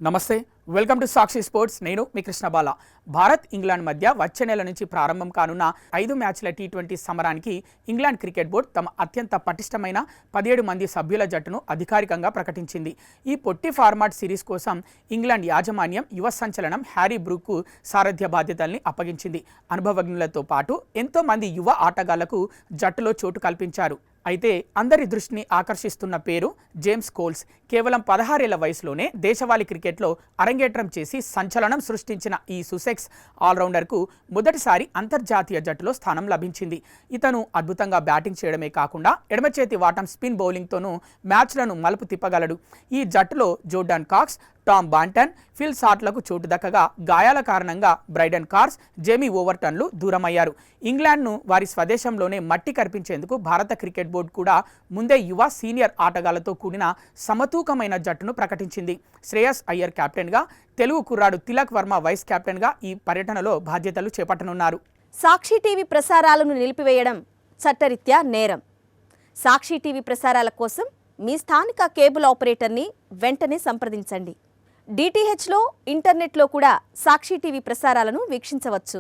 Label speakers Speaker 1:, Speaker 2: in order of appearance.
Speaker 1: నమస్తే, welcome to Sakshi sports. నేను మీ కృష్ణబాల. Bharat England మధ్య వచ్చే నెల నుంచి ప్రారంభం కానున్న 5 మ్యాచ్ల టీ20 సమరానికి ఇంగ్లాండ్ క్రికెట్ బోర్డు తమ అత్యంత పటిష్టమైన 17 మంది సభ్యుల జట్టును అధికారికంగా ప్రకటించింది. ఈ పొట్టి ఫార్మాట్ సిరీస్ కోసం ఇంగ్లాండ్ యాజమాన్యం యువ సంచలనం హ్యారీ బ్రూక్కు సారథ్య బాధ్యతల్ని అప్పగించింది. అనుభవజ్ఞులతో పాటు ఎంతో మంది యువ ఆటగాళ్లకు జట్టులో చోటు కల్పించారు. అయితే అందరి దృష్టిని ఆకర్షిస్తున్న పేరు జేమ్స్ కోల్స్. కేవలం 16 ఏళ్ల వయసులోనే దేశవాళీ క్రికెట్లో అరంగేట్రం చేసి సంచలనం సృష్టించిన ఈ సుసెక్స్ ఆల్రౌండర్కు మొదటిసారి అంతర్జాతీయ జట్టులో స్థానం లభించింది. ఇతను అద్భుతంగా బ్యాటింగ్ చేయడమే కాకుండా ఎడమచేతి వాటం స్పిన్ బౌలింగ్తోనూ మ్యాచ్లను మలుపు తిప్పగలడు. ఈ జట్టులో Jordan Cox, Tom Banton, Phil సాట్లకు చోటు దక్కగా గాయాల కారణంగా బ్రైడన్ కార్స్, జేమీ ఓవర్టన్లు దూరమయ్యారు. ఇంగ్లాండ్ను వారి స్వదేశంలోనే మట్టి కర్పించేందుకు భారత క్రికెట్ బోర్డు కూడా ముందే యువ సీనియర్ ఆటగాళ్లతో కూడిన సమతూకమైన జట్టును ప్రకటించింది. శ్రేయస్ అయ్యర్ కెప్టెన్గా, తెలుగు కుర్రాడు తిలక్ వర్మ వైస్ కెప్టెన్గా ఈ పర్యటనలో బాధ్యతలు చేపట్టనున్నారు.
Speaker 2: సాక్షి టీవీ ప్రసారాలను నిలిపివేయడం చట్టరీత్యా నేరం. సాక్షి టీవీ ప్రసారాల కోసం మీ స్థానిక కేబుల్ ఆపరేటర్ని వెంటనే సంప్రదించండి. డిటిహెచ్లో, ఇంటర్నెట్లో కూడా సాక్షి టీవీ ప్రసారాలను వీక్షించవచ్చు.